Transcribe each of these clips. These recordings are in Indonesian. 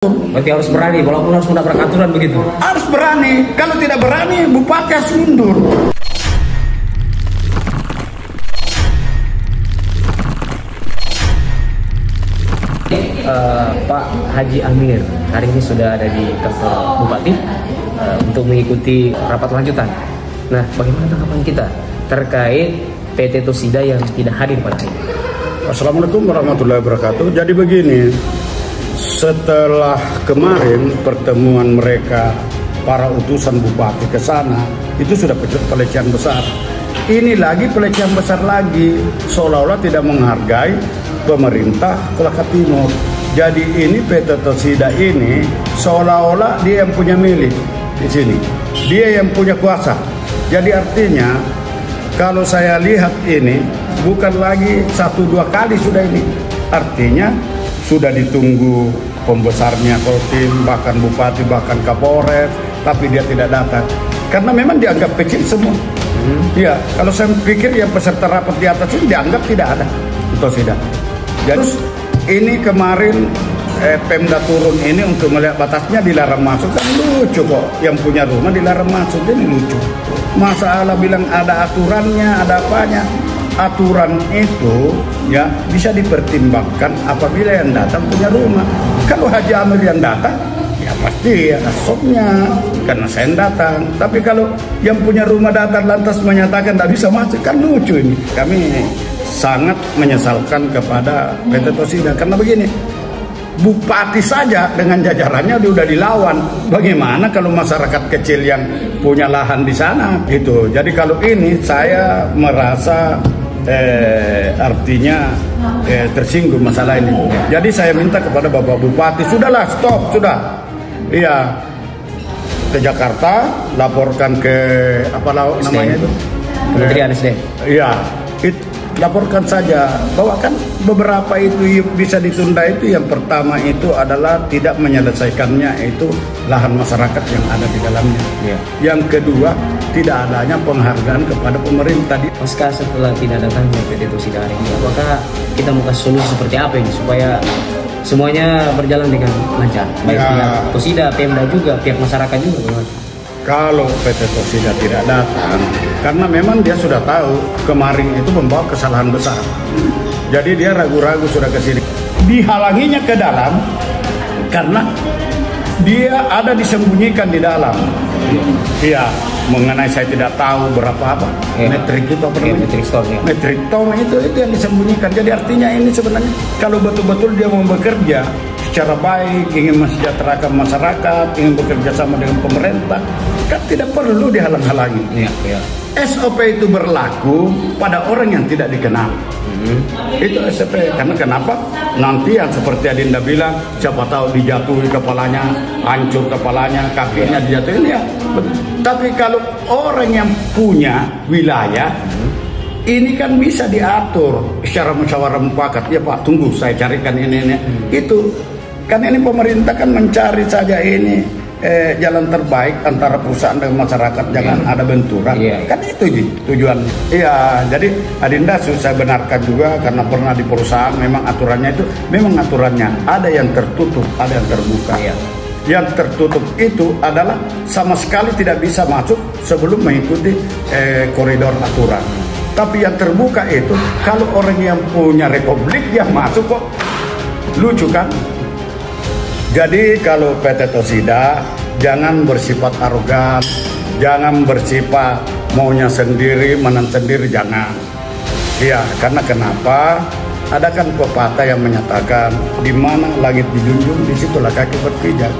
Berarti harus berani, walaupun harus menabrak aturan begitu. Harus berani. Kalau tidak berani, bupati harus mundur. Pak Haji Amir hari ini sudah ada di kantor Bupati untuk mengikuti rapat lanjutan. Nah, bagaimana tanggapan kita terkait PT Tosida yang tidak hadir pada hari ini? Assalamualaikum warahmatullahi wabarakatuh. Jadi begini, setelah kemarin pertemuan mereka para utusan bupati ke sana, itu sudah pelecehan besar. Ini lagi pelecehan besar lagi, seolah-olah tidak menghargai pemerintah Kolaka Timur. Jadi ini PT Tosida ini seolah-olah dia yang punya milik di sini, dia yang punya kuasa. Jadi artinya kalau saya lihat ini bukan lagi 1-2 kali sudah ini, artinya sudah ditunggu pembesarnya Koltim, bahkan bupati, bahkan Kapolres, tapi dia tidak datang karena memang dianggap kecil semua. Iya, kalau saya pikir yang peserta rapat di atas ini dianggap tidak ada Tosida. Jadi ini kemarin Pemda turun ini untuk melihat batasnya, dilarang masuk, kan lucu kok. Yang punya rumah dilarang masuk, ini lucu. Masalah bilang ada aturannya, ada apanya. Aturan itu ya bisa dipertimbangkan apabila yang datang punya rumah. Kalau Haji Amir yang datang, ya pasti ada sopnya karena saya yang datang. Tapi kalau yang punya rumah datang lantas menyatakan tidak bisa masuk, kan lucu ini. Kami sangat menyesalkan kepada PT Tosida karena begini, bupati saja dengan jajarannya sudah dilawan. Bagaimana kalau masyarakat kecil yang punya lahan di sana gitu. Jadi kalau ini saya merasa artinya tersinggung masalah ini. Jadi saya minta kepada Bapak Bupati, sudahlah, stop, sudah. Iya, ke Jakarta, laporkan ke apa namanya itu? Kementerian SDM. Iya, laporkan saja bahwa kan beberapa itu bisa ditunda. Itu yang pertama itu adalah tidak menyelesaikannya itu lahan masyarakat yang ada di dalamnya. Ya. Yang kedua, tidak adanya penghargaan kepada pemerintah. Pasca setelah tidak datangnya PT Tosida hari ini, apakah kita mau kasih solusi seperti apa ini supaya semuanya berjalan dengan lancar? Baik pihak Tosida, Pemda juga, pihak masyarakat juga. Kalau PT Tosida tidak datang, karena memang dia sudah tahu kemarin itu membawa kesalahan besar. Jadi dia ragu-ragu sudah ke sini. Dihalanginya ke dalam karena dia ada disembunyikan di dalam. Iya, mengenai saya tidak tahu berapa apa metrik itu apa namanya? Metrik ton, ya. Metrik ton itu yang disembunyikan. Jadi artinya ini sebenarnya kalau betul-betul dia mau bekerja secara baik, ingin mensejahterakan masyarakat, ingin bekerja sama dengan pemerintah, kan tidak perlu dihalang-halangi. Ya. SOP itu berlaku pada orang yang tidak dikenal. Itu SOP. Karena kenapa? Nanti yang seperti Adinda bilang, siapa tahu dijatuhi kepalanya, hancur kepalanya, kakinya dijatuhin ya. Tapi kalau orang yang punya wilayah, ini kan bisa diatur secara musyawarah mufakat. Ya Pak, tunggu saya carikan ini. Itu kan ini pemerintah kan mencari saja ini jalan terbaik antara perusahaan dengan masyarakat, jangan ada benturan. Kan itu tujuannya. Iya, jadi Adinda saya benarkan juga karena pernah di perusahaan, memang aturannya itu memang aturannya ada yang tertutup, ada yang terbuka. Yang tertutup itu adalah sama sekali tidak bisa masuk sebelum mengikuti koridor aturan. Tapi yang terbuka itu kalau orang yang punya republik yang masuk kok, lucu kan? Jadi kalau PT Tosida jangan bersifat arogan, jangan bersifat maunya sendiri, menang sendiri, jangan. Iya, karena kenapa? Ada kan pepatah yang menyatakan di mana langit dijunjung, di situlah kaki berpijak.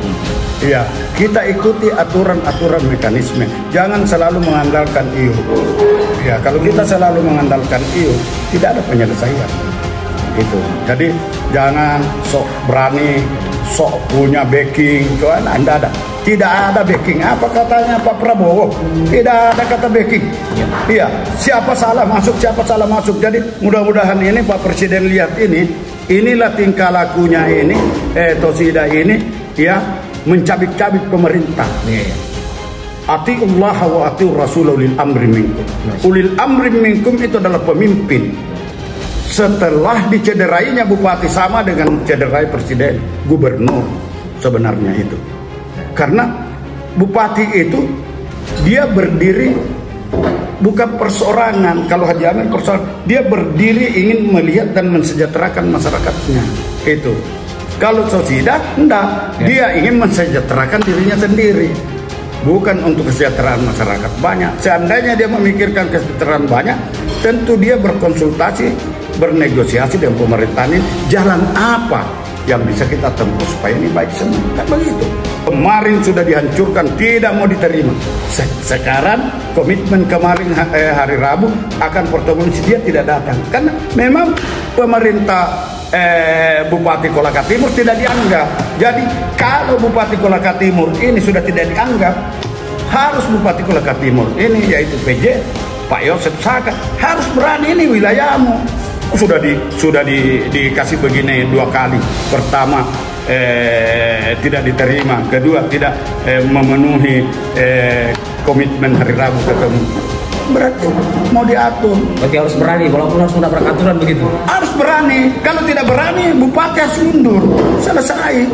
Iya, kita ikuti aturan-aturan mekanisme. Jangan selalu mengandalkan IU. Iya, kalau kita selalu mengandalkan IU, tidak ada penyelesaian. Itu. Jadi jangan sok berani, sok punya backing, soal Anda ada. Tidak ada backing. Apa katanya Pak Prabowo? Tidak ada kata backing. Iya, siapa salah masuk, siapa salah masuk. Jadi mudah-mudahan ini Pak Presiden lihat ini, inilah tingkah lakunya ini, Tosida ini, ya mencabik-cabik pemerintah. Atiullah wa atiur rasul ulil amri minkum. Ulil amri minkum itu adalah pemimpin. Setelah dicederainya bupati sama dengan cederai presiden, gubernur. sebenarnya itu. Karena bupati itu dia berdiri bukan perseorangan. Kalau Haji Amir perseorangan, dia berdiri ingin melihat dan mensejahterakan masyarakatnya. Itu. Kalau Sosidah enggak, dia ingin mensejahterakan dirinya sendiri, bukan untuk kesejahteraan masyarakat banyak. Seandainya dia memikirkan kesejahteraan banyak, tentu dia berkonsultasi, bernegosiasi dengan pemerintahan ini, jalan apa yang bisa kita tempuh supaya ini baik semua. Kan begitu. Kemarin sudah dihancurkan, tidak mau diterima. Sekarang komitmen kemarin hari Rabu akan pertemuan, dia tidak datang. Karena memang pemerintah Bupati Kolaka Timur tidak dianggap. Jadi kalau Bupati Kolaka Timur ini sudah tidak dianggap, harus Bupati Kolaka Timur ini yaitu PJ Pak Yosef Saka harus berani, ini wilayahmu. Sudah dikasih begini 2 kali. Pertama tidak diterima, kedua tidak memenuhi komitmen hari Rabu ketemu. Berarti mau diatur. Berarti harus berani, walaupun harus menabrak aturan begitu. Harus berani. Kalau tidak berani, bupati harus mundur. Selesai.